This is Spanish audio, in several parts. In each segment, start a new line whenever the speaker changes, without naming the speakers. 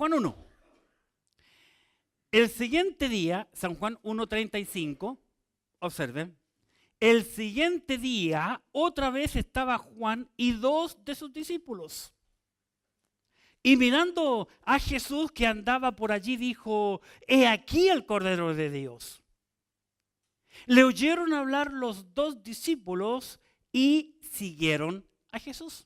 Juan 1. El siguiente día, San Juan 1:35, observen, el siguiente día otra vez estaba Juan y 2 de sus discípulos. Y mirando a Jesús que andaba por allí, dijo: he aquí el Cordero de Dios. Le oyeron hablar los 2 discípulos y siguieron a Jesús.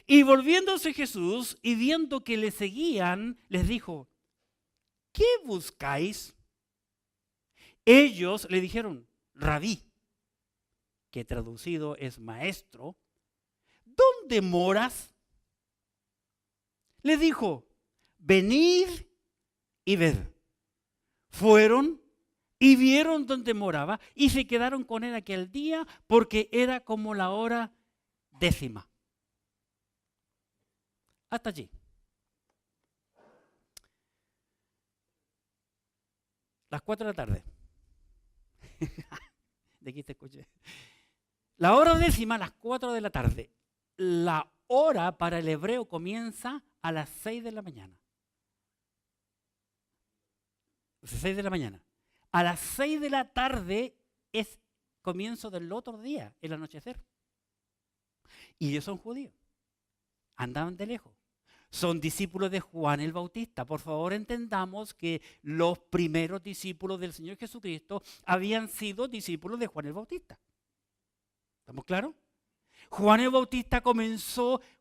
Y volviéndose Jesús y viendo que le seguían, les dijo: ¿qué buscáis? Ellos le dijeron: Rabí, que traducido es maestro, ¿dónde moras? Le dijo: venid y ved. Fueron y vieron dónde moraba y se quedaron con él aquel día, porque era como la hora 10. Hasta allí. Las 4 de la tarde. De aquí te escuché. La hora 10, las 4 de la tarde. La hora para el hebreo comienza a las 6 de la mañana. 6 de la mañana. A las 6 de la tarde es comienzo del otro día, el anochecer. Y ellos son judíos. Andaban de lejos. Son discípulos de Juan el Bautista. Por favor, entendamos que los primeros discípulos del Señor Jesucristo habían sido discípulos de Juan el Bautista. ¿Estamos claros? Juan el Bautista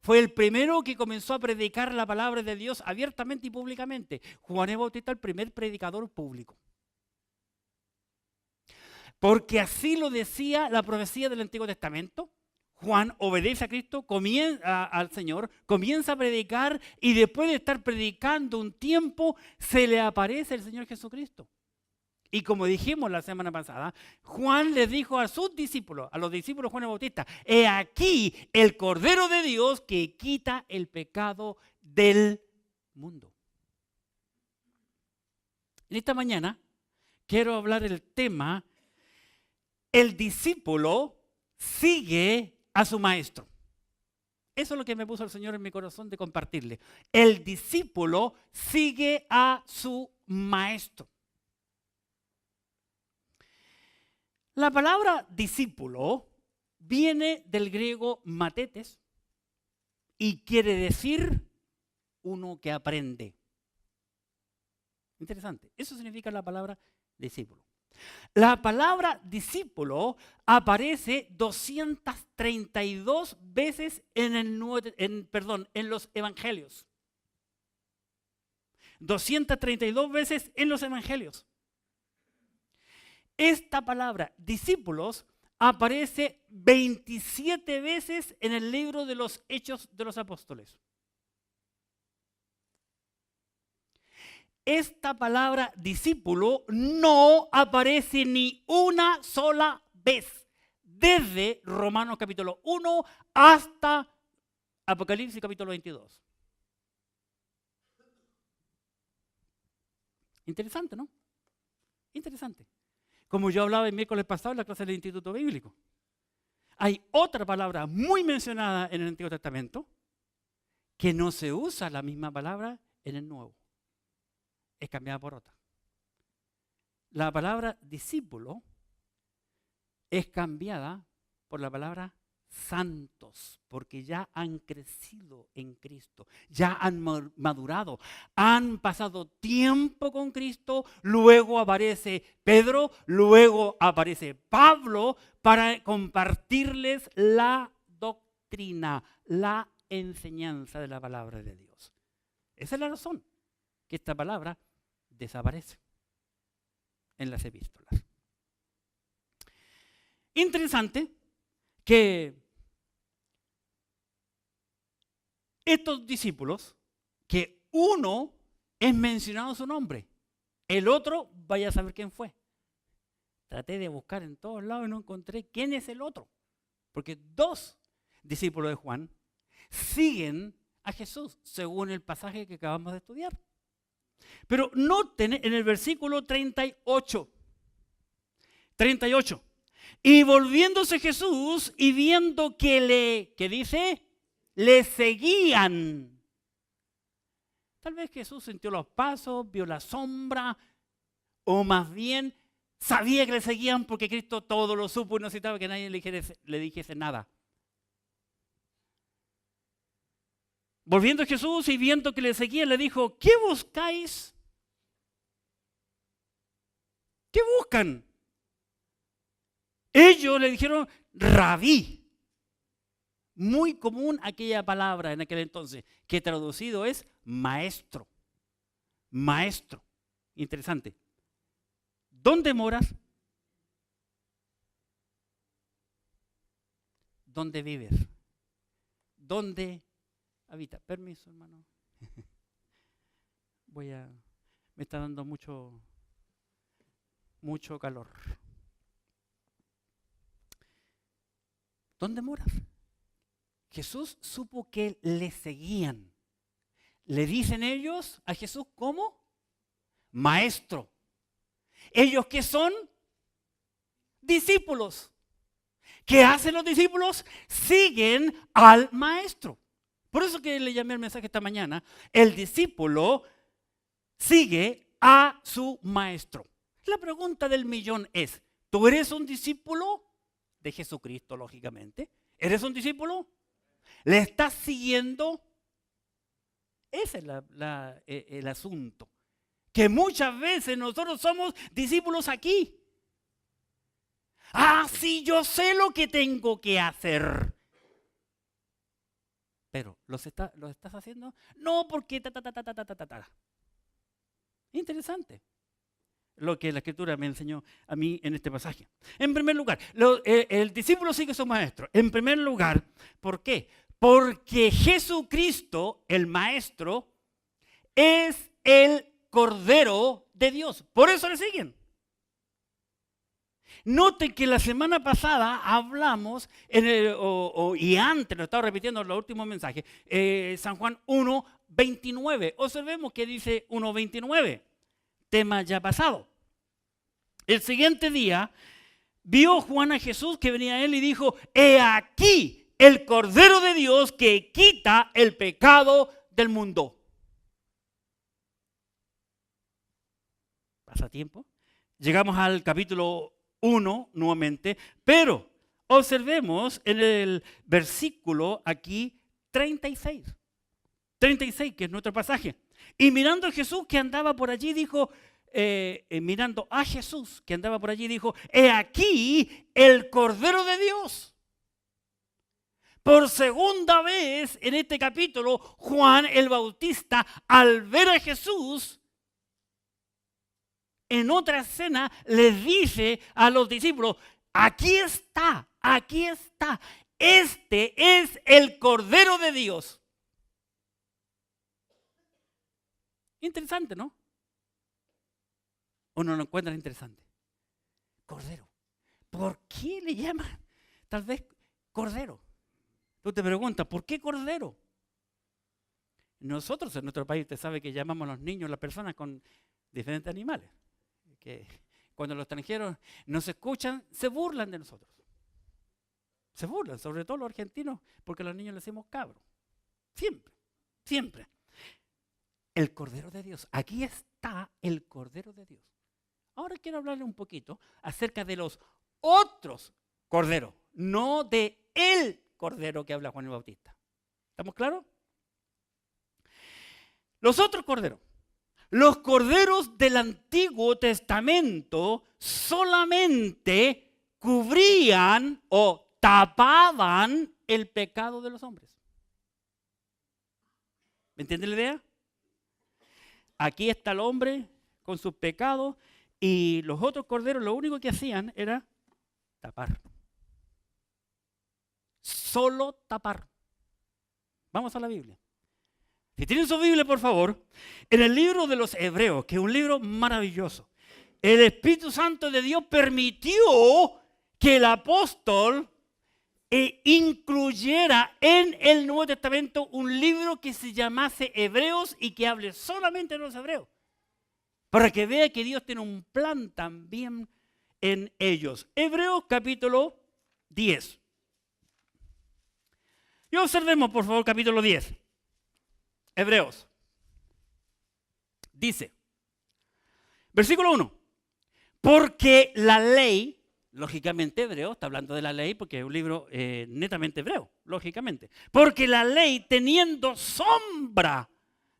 fue el primero que comenzó a predicar la palabra de Dios abiertamente y públicamente. Juan el Bautista, el primer predicador público. Porque así lo decía la profecía del Antiguo Testamento. Juan obedece a Cristo, al Señor, comienza a predicar y después de estar predicando un tiempo, se le aparece el Señor Jesucristo. Y como dijimos la semana pasada, Juan les dijo a sus discípulos, a los discípulos de Juan el Bautista: he aquí el Cordero de Dios que quita el pecado del mundo. En esta mañana quiero hablar del tema: el discípulo sigue a su maestro. Eso es lo que me puso el Señor en mi corazón de compartirle. El discípulo sigue a su maestro. La palabra discípulo viene del griego matetes y quiere decir uno que aprende. Interesante. Eso significa la palabra discípulo. La palabra discípulo aparece 232 veces en los evangelios. 232 veces en los evangelios. Esta palabra discípulos aparece 27 veces en el libro de los Hechos de los Apóstoles. Esta palabra discípulo no aparece ni una sola vez desde Romanos capítulo 1 hasta Apocalipsis capítulo 22. Interesante, ¿no? Interesante. Como yo hablaba el miércoles pasado en la clase del Instituto Bíblico. Hay otra palabra muy mencionada en el Antiguo Testamento que no se usa la misma palabra en el Nuevo. Es cambiada por otra. La palabra discípulo es cambiada por la palabra santos, porque ya han crecido en Cristo, ya han madurado, han pasado tiempo con Cristo, luego aparece Pedro, luego aparece Pablo para compartirles la doctrina, la enseñanza de la palabra de Dios. Esa es la razón que esta palabra desaparece en las epístolas. Interesante que estos discípulos, que uno es mencionado su nombre, el otro vaya a saber quién fue. Traté de buscar en todos lados y no encontré quién es el otro, porque 2 discípulos de Juan siguen a Jesús, según el pasaje que acabamos de estudiar. Pero noten en el versículo 38. Y volviéndose Jesús y viendo que ¿qué dice? Le seguían. Tal vez Jesús sintió los pasos, vio la sombra, o más bien sabía que le seguían porque Cristo todo lo supo y no necesitaba que nadie le dijese nada. Volviendo a Jesús y viendo que le seguían, le dijo, ¿qué buscáis? ¿Qué buscan? Ellos le dijeron, rabí. Muy común aquella palabra en aquel entonces, que traducido es maestro. Maestro. Interesante. ¿Dónde moras? ¿Dónde vives? ¿Dónde habita? Permiso, hermano. Me está dando mucho calor. ¿Dónde moras? Jesús supo que le seguían. Le dicen ellos a Jesús, ¿cómo? Maestro. ¿Ellos qué son? Discípulos. ¿Qué hacen los discípulos? Siguen al maestro. Por eso que le llamé el mensaje esta mañana. El discípulo sigue a su maestro. La pregunta del millón es, ¿tú eres un discípulo de Jesucristo, lógicamente? ¿Eres un discípulo? ¿Le estás siguiendo? Ese es el asunto. Que muchas veces nosotros somos discípulos aquí. Ah, sí, yo sé lo que tengo que hacer. Pero, ¿lo estás haciendo? No, porque Interesante lo que la Escritura me enseñó a mí en este pasaje. En primer lugar, el discípulo sigue a su maestro. En primer lugar, ¿por qué? Porque Jesucristo, el maestro, es el Cordero de Dios. Por eso le siguen. Noten que la semana pasada hablamos, y antes, lo estaba repitiendo en los últimos mensajes, San Juan 1:29. Observemos que dice 1:29, tema ya pasado. El siguiente día vio Juan a Jesús que venía a él y dijo, he aquí el Cordero de Dios que quita el pecado del mundo. ¿Pasa tiempo? Llegamos al capítulo 1 nuevamente, pero observemos en el versículo aquí 36, que es nuestro pasaje. Y mirando a Jesús que andaba por allí, dijo, mirando a Jesús que andaba por allí, dijo, he aquí el Cordero de Dios. Por segunda vez en este capítulo, Juan el Bautista, al ver a Jesús, en otra escena les dice a los discípulos, aquí está, este es el Cordero de Dios. Interesante, ¿no? ¿O no lo encuentran interesante? Cordero. ¿Por qué le llaman tal vez Cordero? Tú te preguntas, ¿por qué Cordero? Nosotros en nuestro país, usted sabe que llamamos a los niños, las personas con diferentes animales. Que cuando los extranjeros nos escuchan, se burlan de nosotros. Se burlan, sobre todo los argentinos, porque a los niños les decimos cabro. Siempre, siempre. El Cordero de Dios. Aquí está el Cordero de Dios. Ahora quiero hablarle un poquito acerca de los otros corderos, no de el Cordero que habla Juan el Bautista. ¿Estamos claros? Los otros corderos. Los corderos del Antiguo Testamento solamente cubrían o tapaban el pecado de los hombres. ¿Me entiende la idea? Aquí está el hombre con sus pecados y los otros corderos lo único que hacían era tapar. Solo tapar. Vamos a la Biblia. Si tienen su Biblia, por favor, en el libro de los Hebreos, que es un libro maravilloso, el Espíritu Santo de Dios permitió que el apóstol incluyera en el Nuevo Testamento un libro que se llamase Hebreos y que hable solamente de los hebreos, para que vea que Dios tiene un plan también en ellos. Hebreos capítulo 10. Y observemos, por favor, capítulo 10. Hebreos. Dice, versículo 1, porque la ley, lógicamente hebreo, está hablando de la ley porque es un libro netamente hebreo, lógicamente. Porque la ley teniendo sombra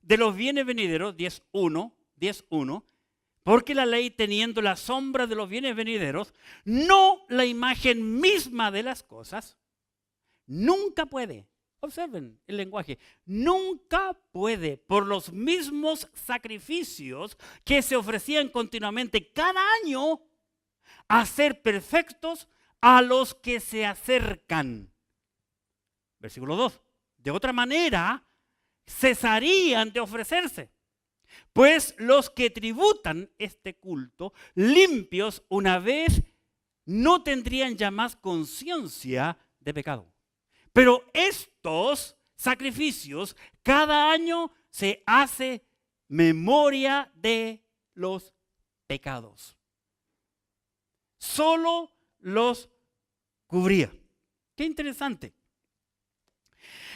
de los bienes venideros, 10.1, porque la ley teniendo la sombra de los bienes venideros, no la imagen misma de las cosas, nunca puede, observen el lenguaje, nunca puede, por los mismos sacrificios que se ofrecían continuamente cada año, hacer perfectos a los que se acercan. Versículo 2. De otra manera, cesarían de ofrecerse, pues los que tributan este culto, limpios una vez, no tendrían ya más conciencia de pecado. Pero estos sacrificios, cada año se hace memoria de los pecados. Solo los cubría. Qué interesante.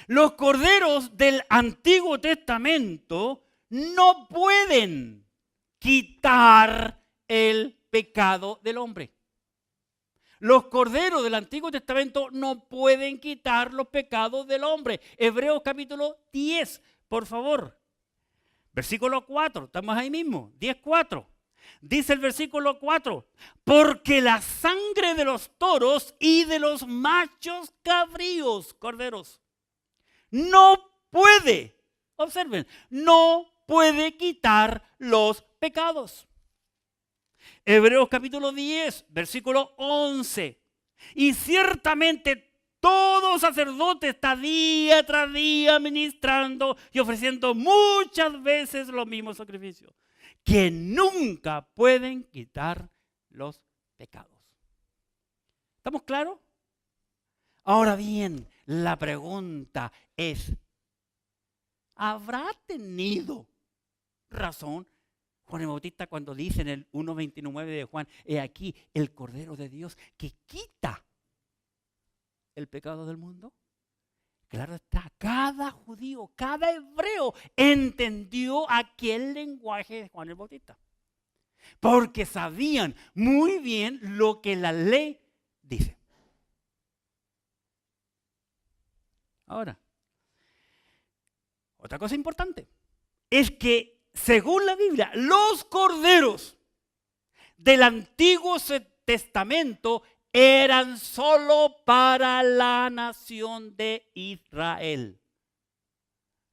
Los corderos del Antiguo Testamento no pueden quitar el pecado del hombre. Los corderos del Antiguo Testamento no pueden quitar los pecados del hombre. Hebreos capítulo 10, por favor. Versículo 4, estamos ahí mismo, 10:4. Dice el versículo 4, porque la sangre de los toros y de los machos cabríos, corderos, no puede, observen, no puede quitar los pecados. Hebreos capítulo 10, versículo 11. Y ciertamente todo sacerdote está día tras día ministrando y ofreciendo muchas veces los mismos sacrificios, que nunca pueden quitar los pecados. ¿Estamos claros? Ahora bien, la pregunta es, ¿habrá tenido razón Juan el Bautista cuando dice en el 1:29 de Juan, he aquí el Cordero de Dios que quita el pecado del mundo? Claro está, cada judío, cada hebreo entendió aquel lenguaje de Juan el Bautista, porque sabían muy bien lo que la ley dice. Ahora, otra cosa importante es que según la Biblia, los corderos del Antiguo Testamento eran solo para la nación de Israel.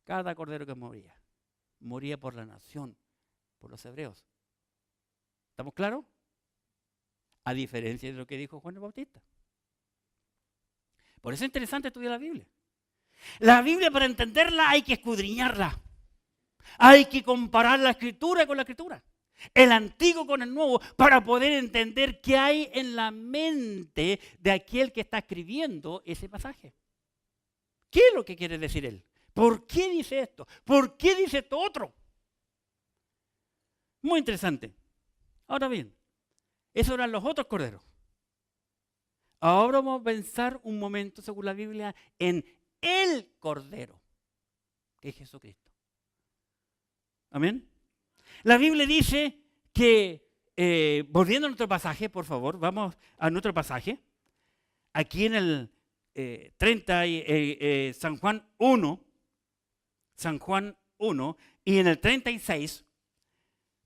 Cada cordero que moría, moría por la nación, por los hebreos. ¿Estamos claros? A diferencia de lo que dijo Juan el Bautista. Por eso es interesante estudiar la Biblia. La Biblia, para entenderla, hay que escudriñarla. Hay que comparar la Escritura con la Escritura, el Antiguo con el Nuevo, para poder entender qué hay en la mente de aquel que está escribiendo ese pasaje. ¿Qué es lo que quiere decir él? ¿Por qué dice esto? ¿Por qué dice esto otro? Muy interesante. Ahora bien, esos eran los otros corderos. Ahora vamos a pensar un momento, según la Biblia, en el Cordero, que es Jesucristo. Amén. La Biblia dice que, volviendo a nuestro pasaje, por favor, vamos a nuestro pasaje. Aquí en el 30, San Juan 1, y en el 36,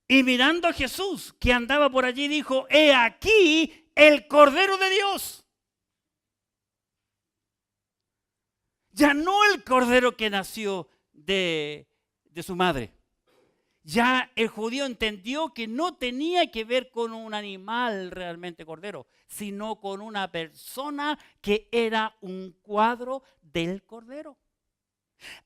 y mirando a Jesús que andaba por allí, dijo, he aquí el Cordero de Dios. Ya no el Cordero que nació de su madre. Ya el judío entendió que no tenía que ver con un animal realmente cordero, sino con una persona que era un cuadro del cordero.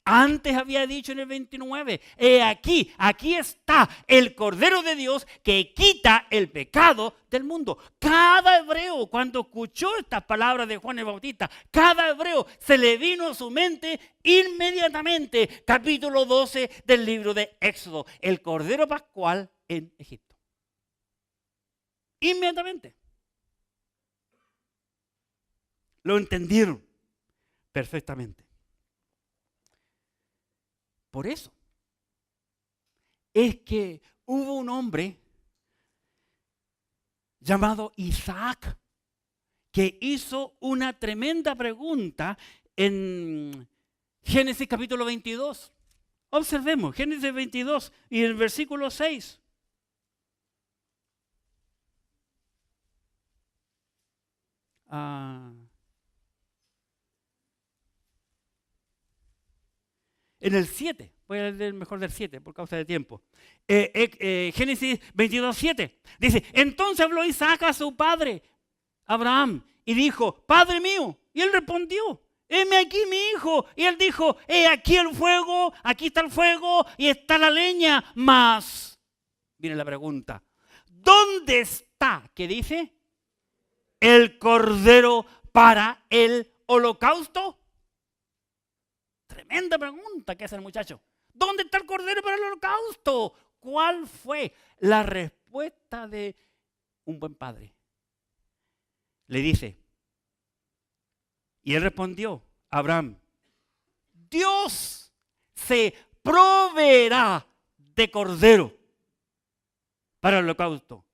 Antes había dicho en el 29, aquí está el Cordero de Dios que quita el pecado del mundo. Cada hebreo, cuando escuchó estas palabras de Juan el Bautista, cada hebreo se le vino a su mente inmediatamente capítulo 12 del libro de Éxodo, el Cordero Pascual en Egipto. Inmediatamente. Lo entendieron perfectamente. Por eso, es que hubo un hombre llamado Isaac que hizo una tremenda pregunta en Génesis capítulo 22. Observemos, Génesis 22 y el versículo 6. En el 7, voy a leer mejor del 7 por causa de tiempo. Génesis 22, 7. Dice, entonces habló Isaac a su padre, Abraham, y dijo, Padre mío. Y él respondió, heme aquí mi hijo. Y él dijo, he aquí el fuego, aquí está el fuego y está la leña. Mas, viene la pregunta, ¿dónde está? ¿Qué dice? El cordero para el holocausto. Tremenda pregunta que hace el muchacho. ¿Dónde está el cordero para el holocausto? ¿Cuál fue la respuesta de un buen padre? Le dice, y él respondió, Abraham, Dios se proveerá de cordero para el holocausto,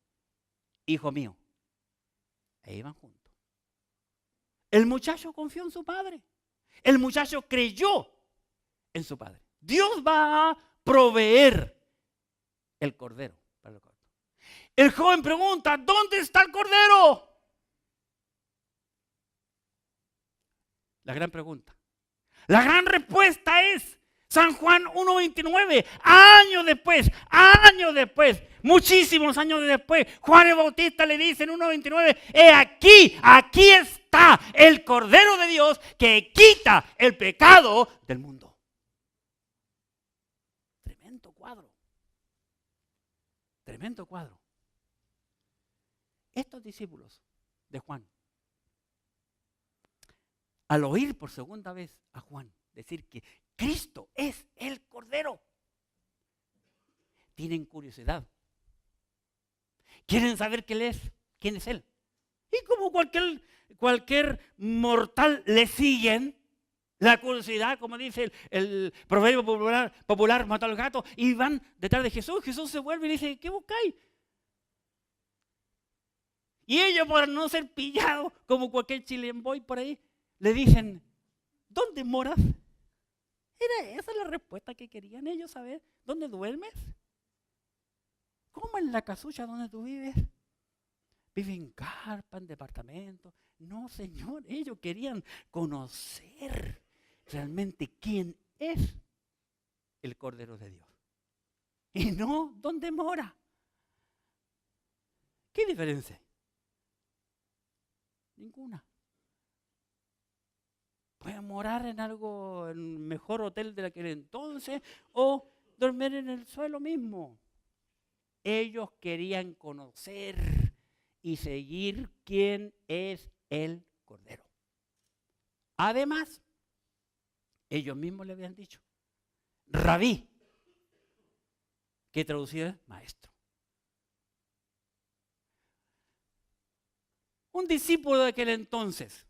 hijo mío. E iban juntos. El muchacho confió en su padre. El muchacho creyó en su padre. Dios va a proveer el cordero para el holocausto. El joven pregunta, ¿dónde está el cordero? La gran pregunta. La gran respuesta es San Juan 1:29. Años después, muchísimos años después, Juan el Bautista le dice en 1:29, aquí está el Cordero de Dios que quita el pecado del mundo. Tremendo cuadro. Tremendo cuadro. Estos discípulos de Juan, al oír por segunda vez a Juan decir que Cristo es el Cordero, tienen curiosidad. Quieren saber quién es Él. Y como cualquier mortal le siguen la curiosidad, como dice el proverbio popular, mata al gato, y van detrás de Jesús. Jesús se vuelve y dice, ¿qué buscáis? Y ellos, por no ser pillados como cualquier Chilean boy por ahí, le dicen, ¿dónde moras? ¿Era esa la respuesta que querían ellos saber? ¿Dónde duermes? ¿Cómo en la casucha donde tú vives? ¿Vive en carpa, en departamento? No, Señor, ellos querían conocer realmente quién es el Cordero de Dios. Y no dónde mora. ¿Qué diferencia? Ninguna. Pueden morar en un mejor hotel de aquel entonces o dormir en el suelo mismo. Ellos querían conocer y seguir quién es el Cordero. Además, ellos mismos le habían dicho, Rabí, que traducido es maestro. Un discípulo de aquel entonces,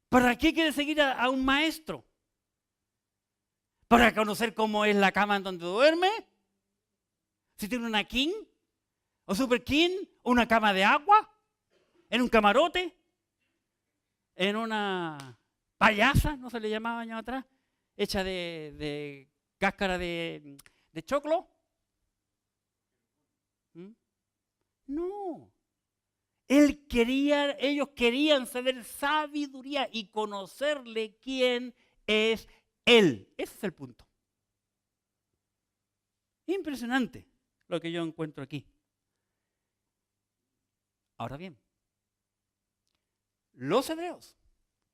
¿para qué quiere seguir a un maestro? ¿Para conocer cómo es la cama en donde duerme? Si tiene una king o super king, una cama de agua, en un camarote, en una payasa, no se le llamaba años atrás, hecha de cáscara de choclo. No. Ellos querían saber sabiduría y conocerle quién es Él. Ese es el punto. Impresionante lo que yo encuentro aquí. Ahora bien, los hebreos,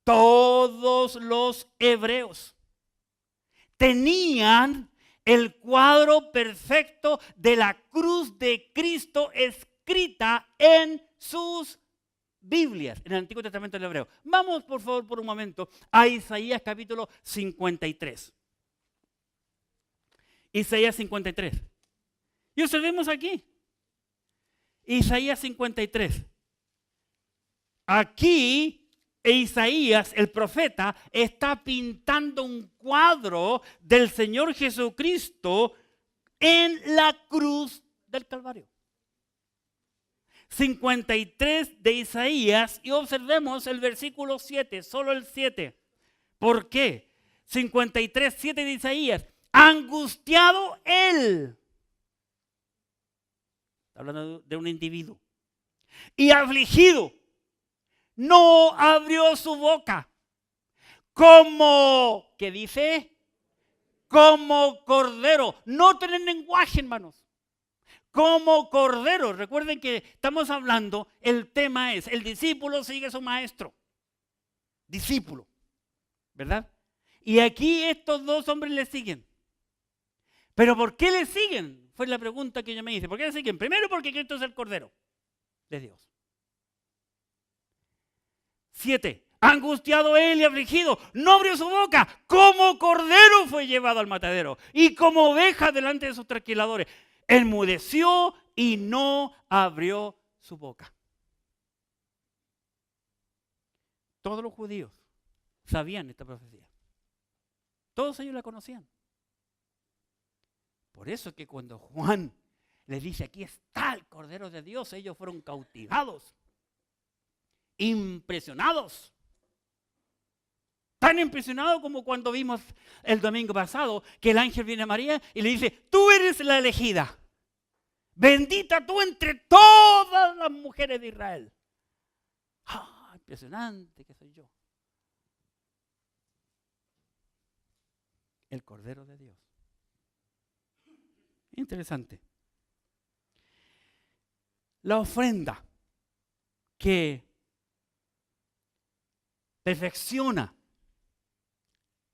todos los hebreos, tenían el cuadro perfecto de la cruz de Cristo escrita en sus Biblias, en el Antiguo Testamento del hebreo. Vamos, por favor, por un momento a Isaías capítulo 53. Isaías 53. Y observemos aquí. Isaías 53. Aquí Isaías, el profeta, está pintando un cuadro del Señor Jesucristo en la cruz del Calvario. 53 de Isaías, y observemos el versículo 7, solo el 7. ¿Por qué? 53, 7 de Isaías. Angustiado él. Está hablando de un individuo. Y afligido. No abrió su boca. Como, ¿qué dice? Como cordero. No tienen lenguaje, hermanos. Como cordero. Recuerden que estamos hablando, el tema es, el discípulo sigue a su maestro. Discípulo. ¿Verdad? Y aquí estos dos hombres le siguen. ¿Pero por qué le siguen? Fue la pregunta que yo me hice. ¿Por qué le siguen? Primero porque Cristo es el cordero de Dios. 7. Angustiado él y afligido, no abrió su boca. Como cordero fue llevado al matadero y como oveja delante de sus trasquiladores. Enmudeció y no abrió su boca. Todos los judíos sabían esta profecía. Todos ellos la conocían. Por eso es que cuando Juan les dice, aquí está el Cordero de Dios, ellos fueron cautivados, impresionados. Tan impresionados como cuando vimos el domingo pasado que el ángel viene a María y le dice, tú eres la elegida, bendita tú entre todas las mujeres de Israel. ¡Ah, impresionante que soy yo! El Cordero de Dios. Interesante. La ofrenda que perfecciona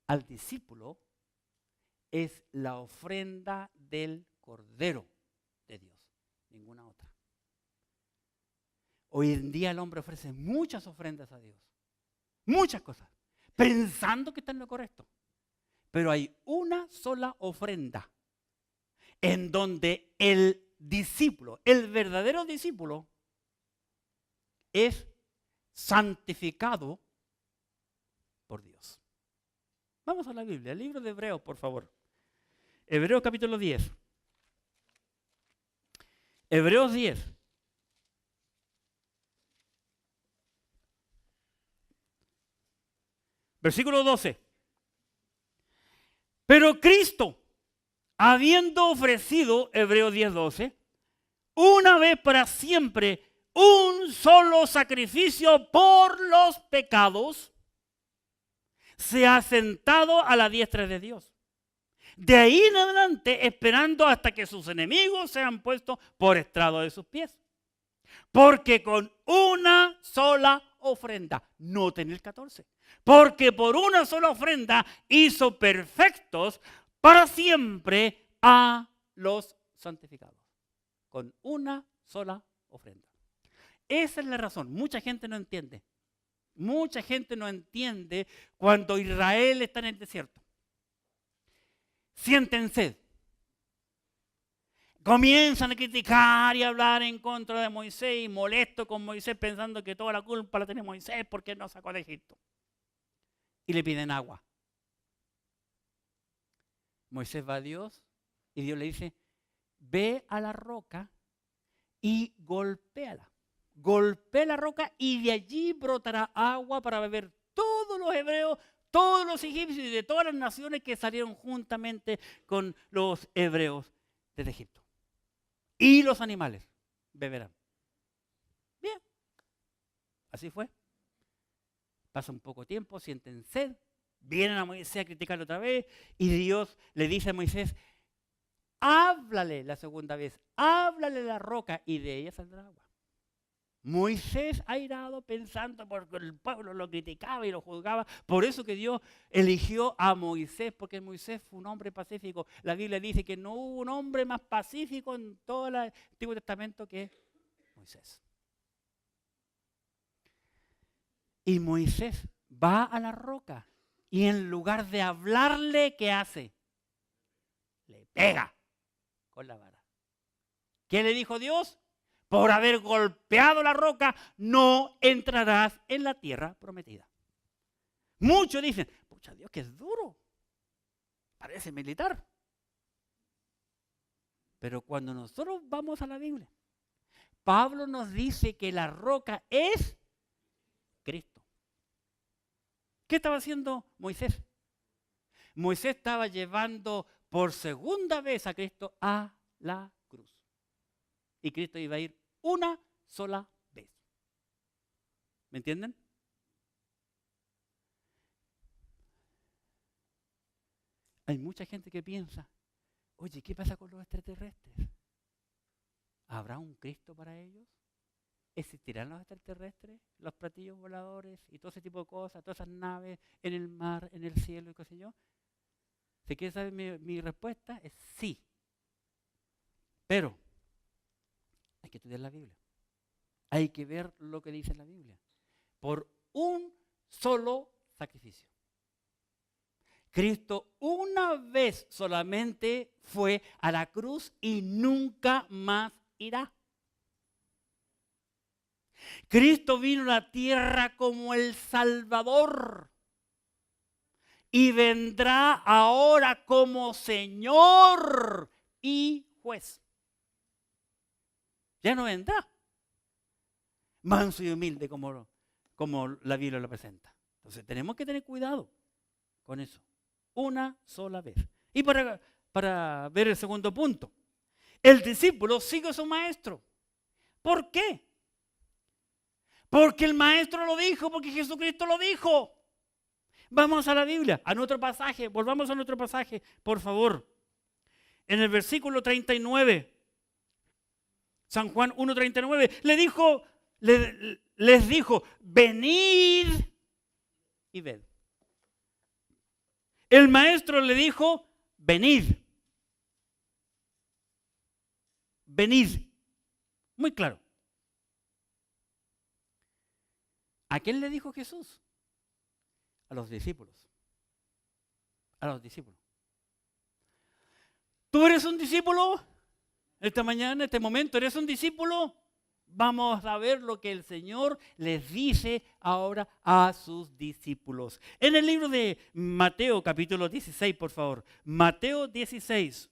al discípulo es la ofrenda del Cordero de Dios, ninguna otra. Hoy en día el hombre ofrece muchas ofrendas a Dios, muchas cosas, pensando que está en lo correcto. Pero hay una sola ofrenda en donde el discípulo, el verdadero discípulo, es santificado por Dios. Vamos a la Biblia, el libro de Hebreos, por favor. Hebreos capítulo 10. Hebreos 10. Versículo 12. Pero Cristo, habiendo ofrecido, Hebreos 10:12, una vez para siempre, un solo sacrificio por los pecados, se ha sentado a la diestra de Dios. De ahí en adelante, esperando hasta que sus enemigos sean puestos por estrado de sus pies. Porque con una sola ofrenda, noten el 14, porque por una sola ofrenda hizo perfectos para siempre a los santificados. Con una sola ofrenda. Esa es la razón. Mucha gente no entiende. Mucha gente no entiende cuando Israel está en el desierto. Sienten sed. Comienzan a criticar y a hablar en contra de Moisés y molesto con Moisés pensando que toda la culpa la tiene Moisés porque no sacó de Egipto. Y le piden agua. Moisés va a Dios y Dios le dice, ve a la roca y golpéala. Golpea la roca y de allí brotará agua para beber todos los hebreos, todos los egipcios y de todas las naciones que salieron juntamente con los hebreos desde Egipto. Y los animales beberán. Bien, así fue. Pasa un poco tiempo, sienten sed, vienen a Moisés a criticarlo otra vez y Dios le dice a Moisés, háblale la segunda vez, háblale a la roca y de ella saldrá agua. Moisés airado pensando porque el pueblo lo criticaba y lo juzgaba, por eso que Dios eligió a Moisés, porque Moisés fue un hombre pacífico. La Biblia dice que no hubo un hombre más pacífico en todo el Antiguo Testamento que Moisés. Y Moisés va a la roca y en lugar de hablarle, ¿qué hace? Le pega con la vara. ¿Qué le dijo Dios? Por haber golpeado la roca, no entrarás en la tierra prometida. Muchos dicen, pucha Dios, que es duro. Parece militar. Pero cuando nosotros vamos a la Biblia, Pablo nos dice que la roca es Cristo. ¿Qué estaba haciendo Moisés? Moisés estaba llevando por segunda vez a Cristo a la cruz. Y Cristo iba a ir una sola vez. ¿Me entienden? Hay mucha gente que piensa, oye, ¿qué pasa con los extraterrestres? ¿Habrá un Cristo para ellos? ¿Existirán los extraterrestres, los platillos voladores y todo ese tipo de cosas, todas esas naves en el mar, en el cielo y qué sé yo? Si quieres saber mi respuesta es sí. Pero hay que estudiar la Biblia. Hay que ver lo que dice la Biblia. Por un solo sacrificio. Cristo una vez solamente fue a la cruz y nunca más irá. Cristo vino a la tierra como el Salvador y vendrá ahora como Señor y juez. Ya no vendrá manso y humilde como la Biblia lo presenta. Entonces tenemos que tener cuidado con eso. Una sola vez. Y para ver el segundo punto, el discípulo sigue a su maestro. ¿Por qué? Porque el maestro lo dijo, porque Jesucristo lo dijo. Vamos a la Biblia, a nuestro pasaje, volvamos a nuestro pasaje, por favor. En el versículo 39, San Juan 1:39, les dijo, venid y ved. El maestro le dijo, venid. Venid. Muy claro. ¿A quién le dijo Jesús? A los discípulos. A los discípulos. ¿Tú eres un discípulo? Esta mañana, en este momento, ¿eres un discípulo? Vamos a ver lo que el Señor les dice ahora a sus discípulos. En el libro de Mateo, capítulo 16, por favor. Mateo 16.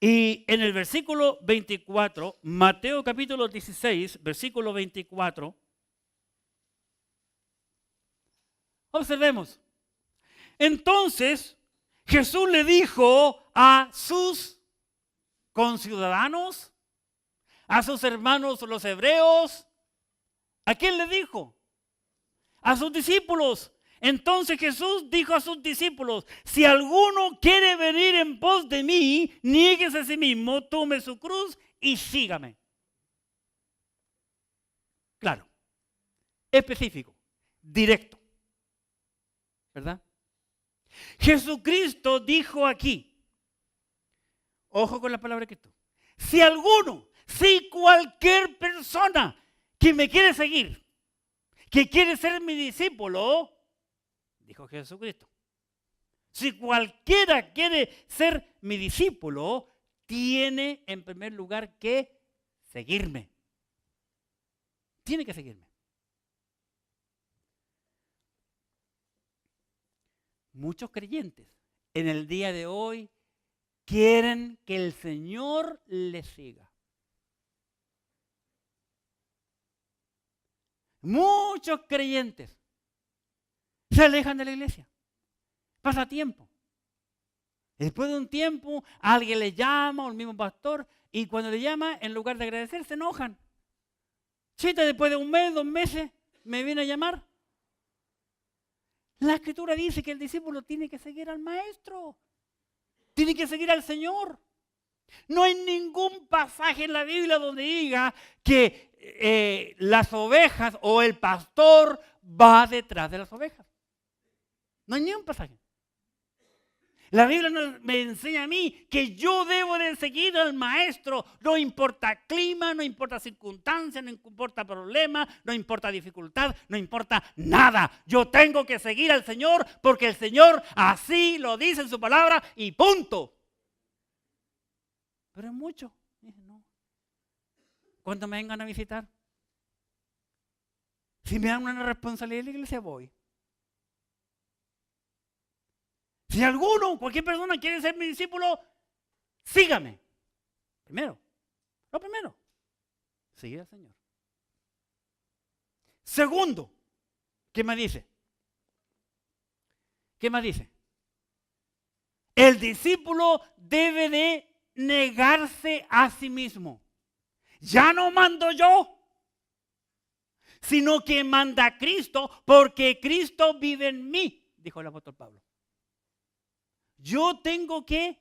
Y en el versículo 24, Mateo capítulo 16, versículo 24, observemos. Entonces, Jesús le dijo a sus conciudadanos, a sus hermanos los hebreos, ¿a quién le dijo? A sus discípulos. Entonces Jesús dijo a sus discípulos, si alguno quiere venir en pos de mí, niéguese a sí mismo, tome su cruz y sígame. Claro, específico, directo, ¿verdad? Jesucristo dijo aquí, ojo con la palabra Cristo, si cualquier persona que me quiere seguir, que quiere ser mi discípulo, dijo Jesucristo, si cualquiera quiere ser mi discípulo, tiene en primer lugar que seguirme. Tiene que seguirme. Muchos creyentes en el día de hoy quieren que el Señor les siga. Muchos creyentes se alejan de la iglesia. Pasa tiempo. Después de un tiempo, alguien le llama, o el mismo pastor, y cuando le llama, en lugar de agradecer, se enojan. Chita, después de un mes, 2 meses, me viene a llamar. La Escritura dice que el discípulo tiene que seguir al maestro. Tiene que seguir al Señor. No hay ningún pasaje en la Biblia donde diga que las ovejas o el pastor va detrás de las ovejas. No hay ningún pasaje. La Biblia me enseña a mí que yo debo de seguir al maestro. No importa clima, no importa circunstancia, no importa problema, no importa dificultad, no importa nada. Yo tengo que seguir al Señor porque el Señor así lo dice en su palabra y punto. Pero es mucho. No. Cuando me vengan a visitar, si me dan una responsabilidad de la iglesia, voy. Si alguno, cualquier persona quiere ser mi discípulo, sígame. Primero, lo primero, seguir al Señor. Segundo, ¿qué más dice? ¿Qué más dice? El discípulo debe de negarse a sí mismo. Ya no mando yo, sino que manda Cristo, porque Cristo vive en mí, dijo el apóstol Pablo. Yo tengo que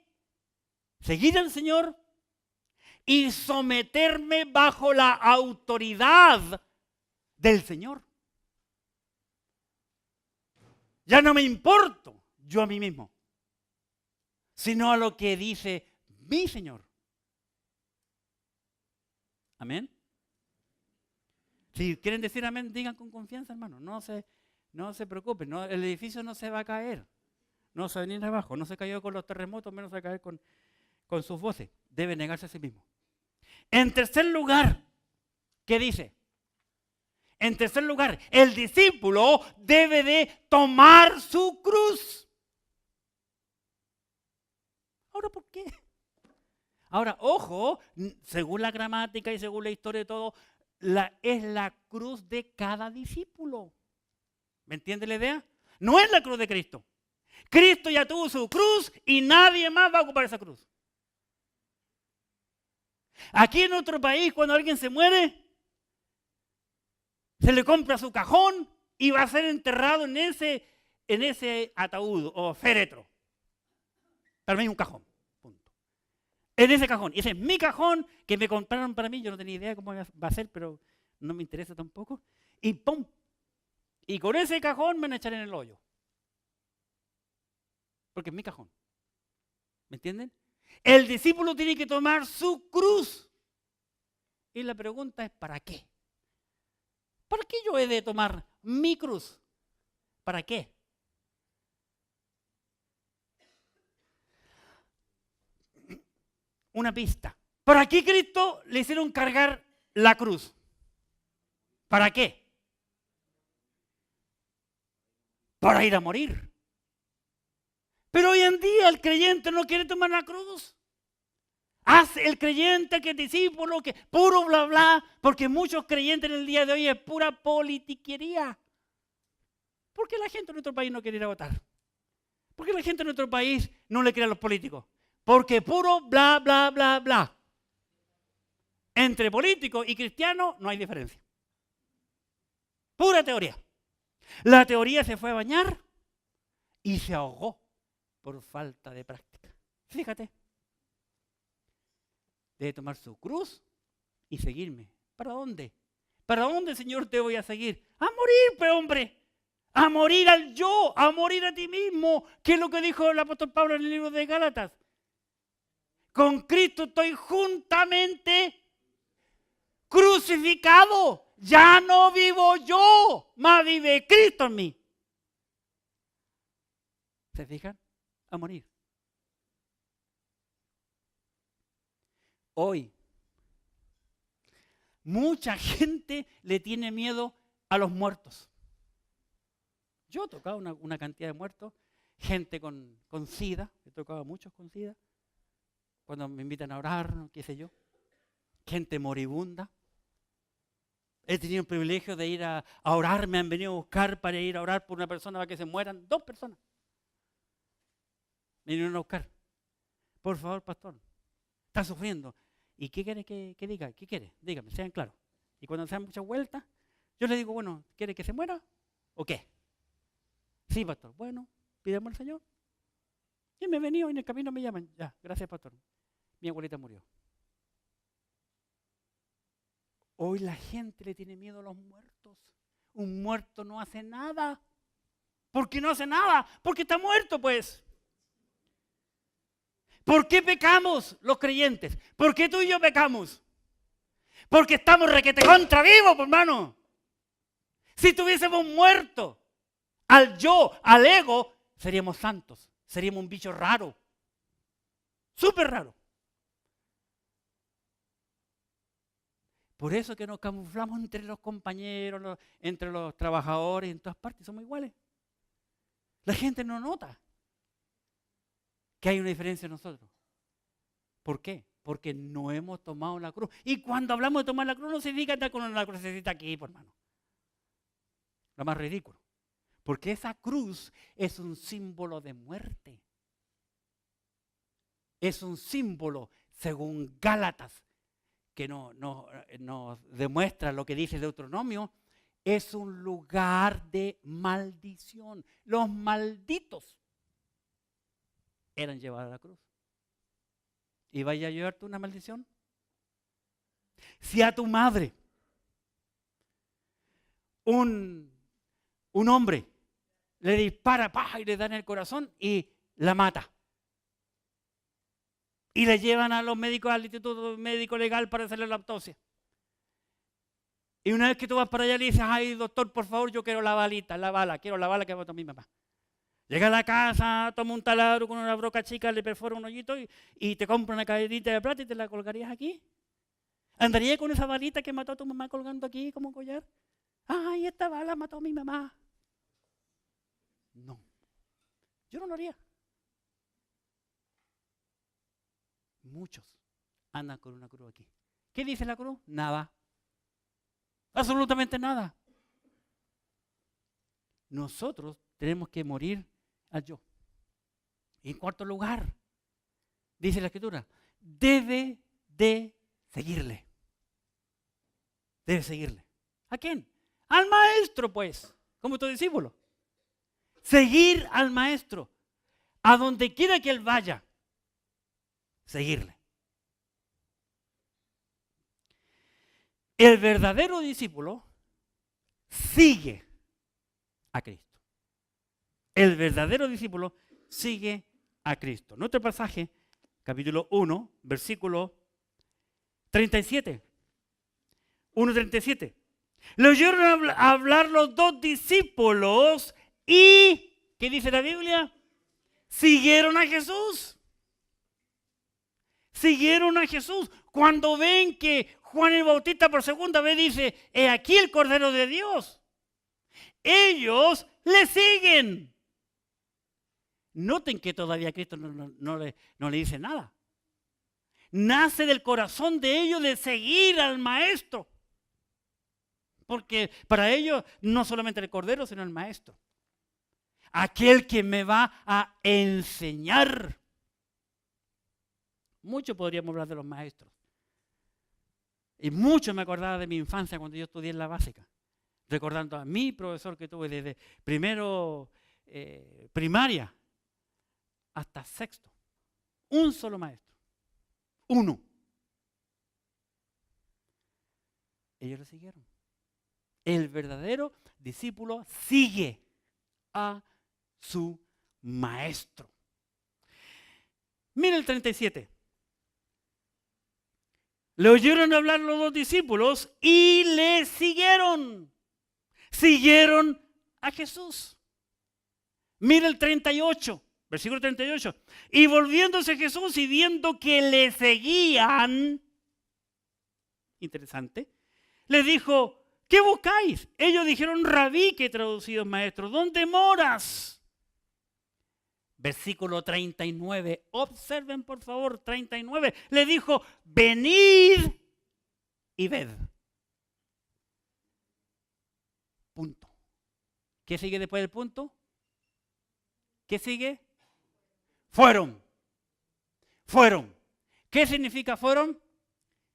seguir al Señor y someterme bajo la autoridad del Señor. Ya no me importo yo a mí mismo, sino a lo que dice mi Señor. Amén. Si quieren decir amén, digan con confianza, hermano. No se preocupen. No, el edificio no se va a caer. No se va a venir abajo. No se cayó con los terremotos, menos se va a caer con sus voces. Debe negarse a sí mismo. En tercer lugar, ¿qué dice? En tercer lugar, el discípulo debe de tomar su cruz. Ahora, ¿por qué? Ahora, ojo, según la gramática y según la historia de todo, es la cruz de cada discípulo. ¿Me entiende la idea? No es la cruz de Cristo. Cristo ya tuvo su cruz y nadie más va a ocupar esa cruz. Aquí en nuestro país, cuando alguien se muere, se le compra su cajón y va a ser enterrado en ese ataúd o féretro. Para mí es un cajón. Punto. En ese cajón. Y ese es mi cajón que me compraron para mí. Yo no tenía idea cómo va a ser, pero no me interesa tampoco. Y ¡pum! Y con ese cajón me van a echar en el hoyo. Porque es mi cajón. ¿Me entienden? El discípulo tiene que tomar su cruz. Y la pregunta es, ¿para qué? ¿Para qué yo he de tomar mi cruz? ¿Para qué? Una pista. ¿Para qué Cristo le hicieron cargar la cruz? ¿Para qué? Para ir a morir. Pero hoy en día el creyente no quiere tomar la cruz. Hace el creyente que es discípulo, que puro bla bla, porque muchos creyentes en el día de hoy es pura politiquería. ¿Por qué la gente en nuestro país no quiere ir a votar? ¿Por qué la gente en nuestro país no le cree a los políticos? Porque puro bla bla bla bla. Entre políticos y cristianos no hay diferencia. Pura teoría. La teoría se fue a bañar y se ahogó por falta de práctica. Fíjate. Debe tomar su cruz y seguirme. ¿Para dónde? ¿Para dónde, Señor, te voy a seguir? A morir, pues, hombre. A morir al yo, a morir a ti mismo. ¿Qué es lo que dijo el apóstol Pablo en el libro de Gálatas? Con Cristo estoy juntamente crucificado. Ya no vivo yo, mas vive Cristo en mí. ¿Se fijan? A morir. Hoy, mucha gente le tiene miedo a los muertos. Yo he tocado una cantidad de muertos, gente con SIDA, he tocado a muchos con SIDA, cuando me invitan a orar, qué sé yo, gente moribunda. He tenido el privilegio de ir a orar, me han venido a buscar para ir a orar por una persona para que se mueran, 2 personas. Me vinieron a buscar. Por favor, pastor, está sufriendo. ¿Y qué quiere que diga? ¿Qué quiere? Dígame, sean claros. Y cuando se dan muchas vueltas, yo le digo, bueno, ¿quiere que se muera o qué? Sí, pastor. Bueno, pidamos al Señor. Y me he venido y en el camino me llaman. Ya, gracias, pastor. Mi abuelita murió. Hoy la gente le tiene miedo a los muertos. Un muerto no hace nada. ¿Por qué no hace nada? Porque está muerto, pues. ¿Por qué pecamos los creyentes? ¿Por qué tú y yo pecamos? Porque estamos requete contra vivos, hermano. Si tuviésemos muerto al yo, al ego, seríamos santos. Seríamos un bicho raro. Súper raro. Por eso que nos camuflamos entre los compañeros, entre los trabajadores, en todas partes, somos iguales. La gente no nota. que hay una diferencia en nosotros. ¿Por qué? Porque no hemos tomado la cruz. Y cuando hablamos de tomar la cruz, no significa estar con una crucecita aquí, por hermano. Lo más ridículo. Porque esa cruz es un símbolo de muerte. Es un símbolo, según Gálatas, que nos demuestra lo que dice Deuteronomio, es un lugar de maldición. Los malditos eran llevados a la cruz. ¿Y vaya a llevarte una maldición? Si a tu madre, un hombre, le dispara y le da en el corazón y la mata. Y le llevan a los médicos al Instituto Médico Legal para hacerle la autopsia. Y una vez que tú vas para allá le dices, ay doctor, por favor, yo quiero la bala, quiero la bala que mató a mi mamá. Llega a la casa, toma un taladro con una broca chica, le perfora un hoyito y te compra una cadenita de plata y te la colgarías aquí. ¿Andaría con esa balita que mató a tu mamá colgando aquí como collar? Ay, esta bala mató a mi mamá. No, yo no lo haría. Muchos andan con una cruz aquí. ¿Qué dice la cruz? Nada. Absolutamente nada. Nosotros tenemos que morir al yo. Y en cuarto lugar, dice la Escritura, debe de seguirle. Debe seguirle. ¿A quién? Al maestro, pues, como tu discípulo. Seguir al maestro. A donde quiera que él vaya. Seguirle. El verdadero discípulo sigue a Cristo. El verdadero discípulo sigue a Cristo. Nuestro pasaje, capítulo 1, versículo 37. 1:37. Le oyeron hablar los dos discípulos y, ¿qué dice la Biblia? Siguieron a Jesús. Siguieron a Jesús. Cuando ven que Juan el Bautista por segunda vez dice, he aquí el Cordero de Dios. Ellos le siguen. Noten que todavía Cristo no le dice nada. Nace del corazón de ellos de seguir al Maestro. Porque para ellos no solamente el Cordero, sino el Maestro. Aquel que me va a enseñar. Mucho podríamos hablar de los maestros. Y mucho me acordaba de mi infancia cuando yo estudié en la básica. Recordando a mi profesor que tuve desde primero primaria hasta sexto. Un solo maestro. Uno. Ellos le siguieron. El verdadero discípulo sigue a su maestro. Mira el 37. Le oyeron hablar los dos discípulos y le siguieron. Siguieron a Jesús. Mira el 38, versículo 38. Y volviéndose Jesús y viendo que le seguían, interesante, les dijo, ¿qué buscáis? Ellos dijeron, Rabí, que traducido es maestro, ¿dónde moras? Versículo 39, observen por favor, 39, le dijo, venid y ved. Punto. ¿Qué sigue después del punto? ¿Qué sigue? Fueron. Fueron. ¿Qué significa fueron?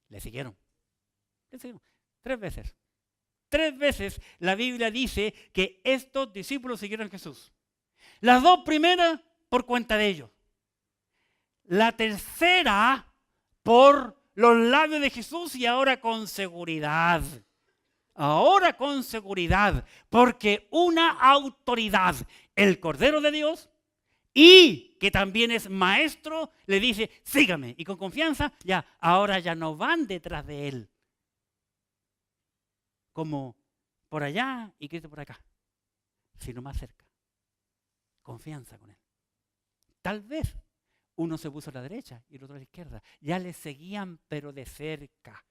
Le siguieron. Le siguieron. 3 veces. 3 veces la Biblia dice que estos discípulos siguieron a Jesús. Las 2 primeras por cuenta de ellos. La tercera por los labios de Jesús y ahora con seguridad. Ahora con seguridad, porque una autoridad, el Cordero de Dios, y que también es maestro, le dice, sígame. Y con confianza, ya, ahora ya no van detrás de él. Como por allá y Cristo por acá, sino más cerca. Confianza con él. Tal vez uno se puso a la derecha y el otro a la izquierda. Ya le seguían, pero de cerca.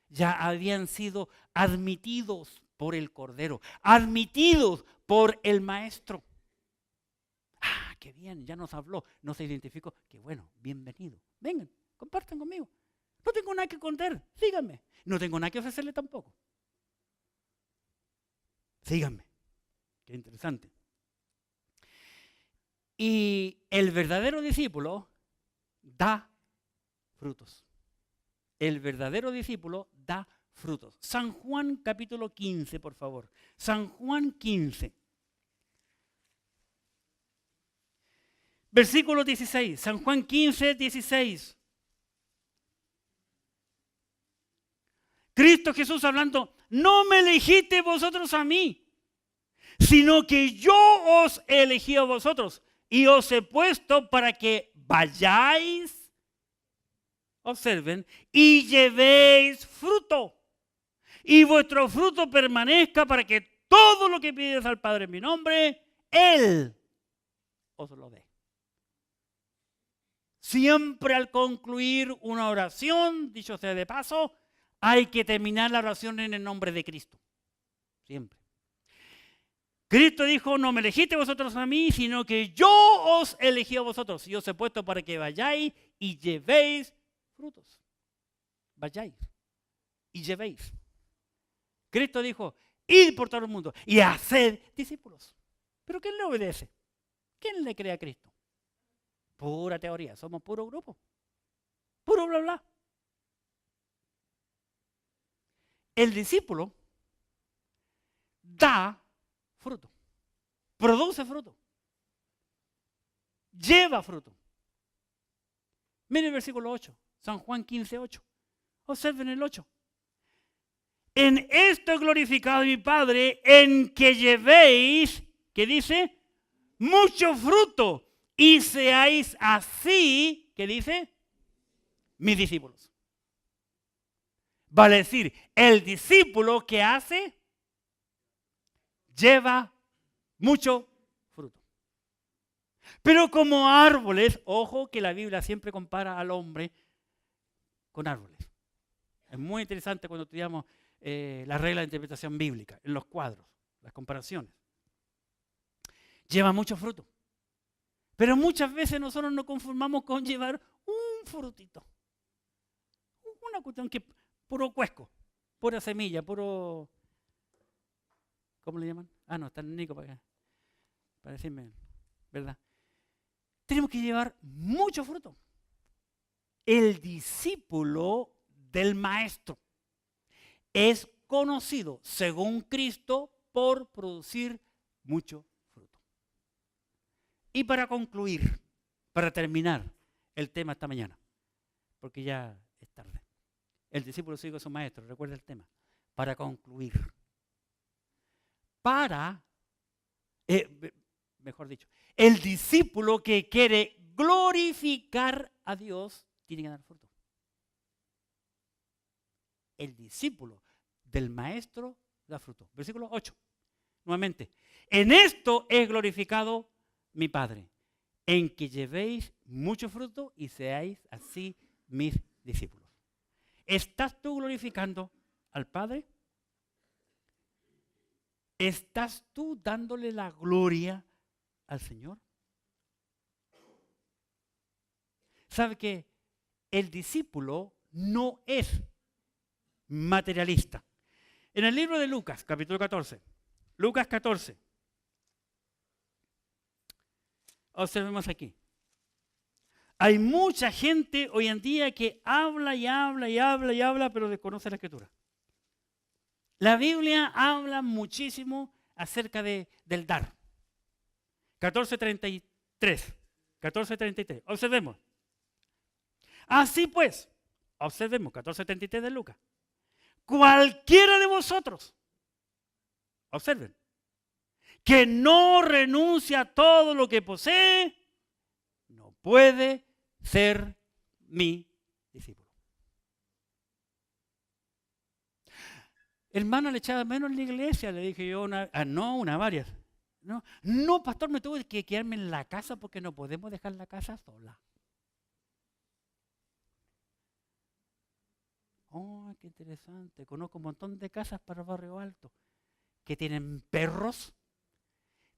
Ya habían sido admitidos por el Cordero, admitidos por el Maestro. qué bien, ya nos habló, no se identificó. Qué bueno, bienvenido. Vengan, compartan conmigo. No tengo nada que contar, síganme. No tengo nada que ofrecerle tampoco. Síganme. Qué interesante. Y el verdadero discípulo da frutos. El verdadero discípulo da frutos. San Juan capítulo 15, por favor. San Juan 15. Versículo 16. San Juan 15, 16. Cristo Jesús hablando, no me elegiste vosotros a mí, sino que yo os elegí a vosotros y os he puesto para que vayáis, observen, y llevéis fruto. Y vuestro fruto permanezca para que todo lo que pides al Padre en mi nombre, Él os lo dé. Siempre al concluir una oración, dicho sea de paso, hay que terminar la oración en el nombre de Cristo. Siempre. Cristo dijo, no me elegiste vosotros a mí, sino que yo os elegí a vosotros y os he puesto para que vayáis y llevéis frutos. Vayáis y llevéis. Cristo dijo, id por todo el mundo y haced discípulos. ¿Pero quién le obedece? ¿Quién le cree a Cristo? Pura teoría, somos puro grupo. Puro bla bla. El discípulo da fruto, produce fruto, lleva fruto. Miren el versículo 8, San Juan 15, 8. Observen el 8. En esto he glorificado mi Padre, en que llevéis, ¿qué dice? Mucho fruto y seáis así, ¿qué dice? Mis discípulos. Vale decir, el discípulo que hace, lleva mucho fruto. Pero como árboles, ojo que la Biblia siempre compara al hombre con árboles. Es muy interesante cuando estudiamos la regla de interpretación bíblica, en los cuadros, las comparaciones. Lleva mucho fruto. Pero muchas veces nosotros nos conformamos con llevar un frutito. Una cuestión que puro cuesco, pura semilla, puro... ¿Cómo le llaman? Ah, no, está el Nico para decirme, ¿verdad? Tenemos que llevar mucho fruto. El discípulo del maestro es conocido, según Cristo, por producir mucho fruto. Y para concluir, para terminar el tema esta mañana, porque ya es tarde. El discípulo sigue a su maestro, recuerda el tema. Para concluir. Mejor dicho, el discípulo que quiere glorificar a Dios tiene que dar fruto. El discípulo del maestro da fruto. Versículo 8. Nuevamente, en esto es glorificado mi Padre, en que llevéis mucho fruto y seáis así mis discípulos. ¿Estás tú glorificando al Padre? ¿Estás tú dándole la gloria al Señor? ¿Sabe que el discípulo no es materialista? En el libro de Lucas, capítulo 14, Lucas 14, observemos aquí. Hay mucha gente hoy en día que habla y habla y habla y habla, pero desconoce la Escritura. La Biblia habla muchísimo acerca del dar. 14:33. 14:33. Observemos. Así pues, observemos 14:33 de Lucas. Cualquiera de vosotros, observen, que no renuncia a todo lo que posee, no puede ser mi discípulo. Hermano, le echaba menos en la iglesia, le dije yo varias. No, pastor, me tuve que quedarme en la casa porque no podemos dejar la casa sola. Oh, qué interesante. Conozco un montón de casas para Barrio Alto que tienen perros,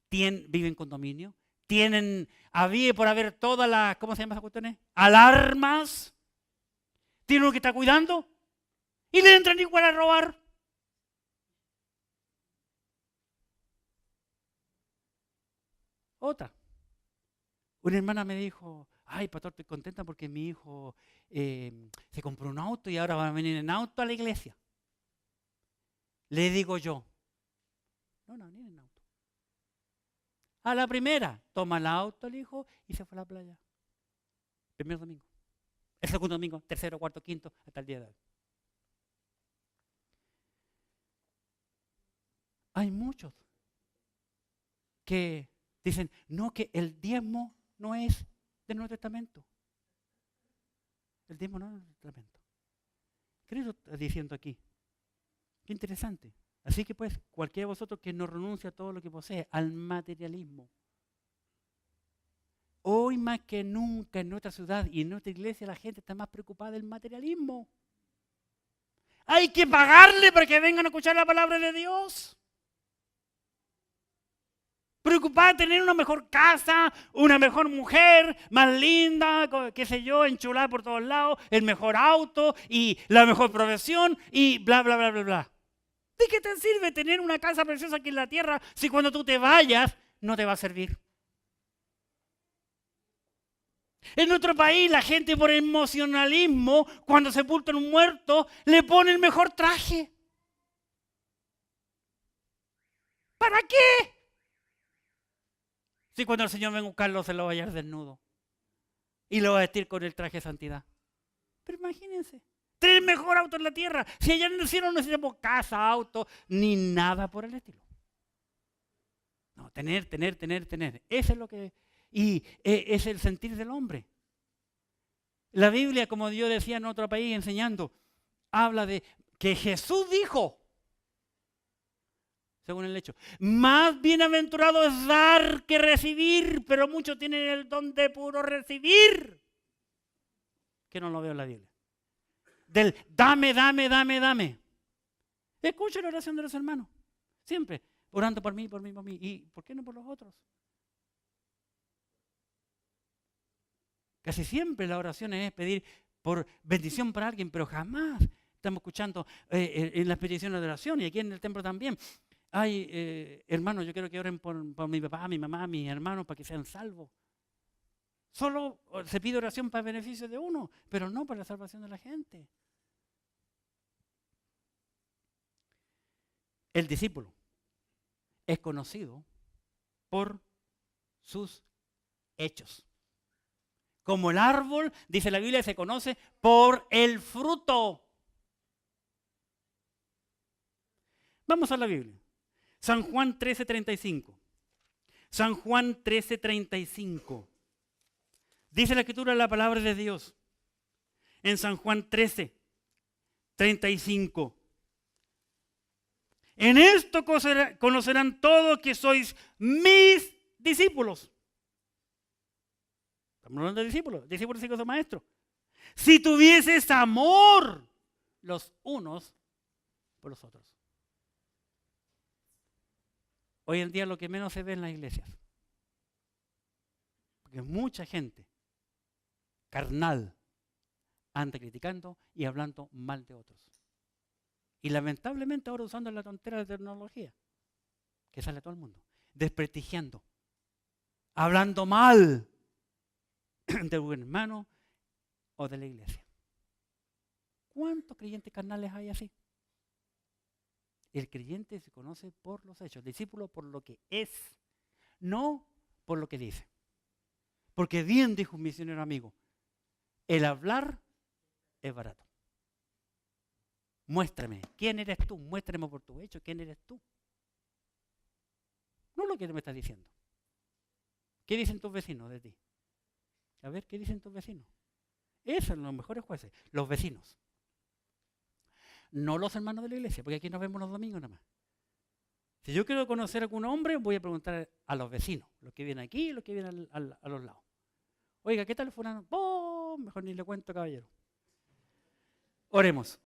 viven en condominio, tienen había por haber todas las, ¿cómo se llaman esas cuestiones? Alarmas. Tiene uno que está cuidando y le entran igual a robar. Otra. Una hermana me dijo, ay, pastor, estoy contenta porque mi hijo se compró un auto y ahora va a venir en auto a la iglesia. Le digo yo, no, ni en auto. A la primera, toma el auto el hijo y se fue a la playa. Primer domingo. El segundo domingo, tercero, cuarto, quinto, hasta el día de hoy. Hay muchos que dicen, no, que el diezmo no es del Nuevo Testamento. El diezmo no es del Nuevo Testamento. ¿Qué está diciendo aquí? Qué interesante. Así que pues, cualquiera de vosotros que no renuncie a todo lo que posee, al materialismo. Hoy más que nunca en nuestra ciudad y en nuestra iglesia la gente está más preocupada del materialismo. Hay que pagarle para que vengan a escuchar la palabra de Dios. Preocupada de tener una mejor casa, una mejor mujer, más linda, qué sé yo, enchulada por todos lados, el mejor auto y la mejor profesión y bla, bla, bla, bla, bla. ¿De qué te sirve tener una casa preciosa aquí en la tierra si cuando tú te vayas no te va a servir? En nuestro país la gente por emocionalismo, cuando sepultan un muerto, le pone el mejor traje. ¿Para qué? Si cuando el Señor venga a buscarlo se lo va a hallar desnudo y lo va a vestir con el traje de santidad. Pero imagínense, tener el mejor auto en la tierra. Si allá en el cielo no necesitamos casa, auto, ni nada por el estilo. No, tener. Eso es lo que... Y es el sentir del hombre. La Biblia, como yo decía en otro país enseñando, habla de que Jesús dijo, según el hecho, más bienaventurado es dar que recibir, pero muchos tienen el don de puro recibir, que no lo veo en la Biblia. Del dame. Escucha la oración de los hermanos, siempre, orando por mí. ¿Y por qué no por los otros? Casi siempre la oración es pedir por bendición para alguien, pero jamás estamos escuchando en las peticiones de oración y aquí en el templo también. Ay, hermanos, yo quiero que oren por mi papá, mi mamá, mis hermanos para que sean salvos. Solo se pide oración para el beneficio de uno, pero no para la salvación de la gente. El discípulo es conocido por sus hechos. Como el árbol, dice la Biblia, se conoce por el fruto. Vamos a la Biblia. San Juan 13:35. San Juan 13:35. Dice la Escritura la palabra de Dios. En San Juan 13:35. En esto conocerán todos que sois mis discípulos. Estamos hablando de discípulos. Discípulos y son maestros. Si tuvieses amor los unos por los otros. Hoy en día lo que menos se ve en las iglesias. Porque mucha gente carnal anda criticando y hablando mal de otros. Y lamentablemente ahora usando la tontera de tecnología que sale a todo el mundo. Desprestigiando. Hablando mal de un hermano o de la iglesia. ¿Cuántos creyentes carnales hay así? El creyente se conoce por los hechos, el discípulo por lo que es, no por lo que dice. Porque bien dijo un misionero amigo, el hablar es barato. Muéstrame, ¿quién eres tú? Muéstrame por tu hecho, ¿quién eres tú? No lo que me estás diciendo. ¿Qué dicen tus vecinos de ti? A ver, ¿qué dicen tus vecinos? Esos son los mejores jueces, los vecinos. No los hermanos de la iglesia, porque aquí nos vemos los domingos nada más. Si yo quiero conocer a algún hombre, voy a preguntar a los vecinos, los que vienen aquí y los que vienen a los lados. Oiga, ¿qué tal fulano? ¡Oh! Mejor ni le cuento, caballero. Oremos.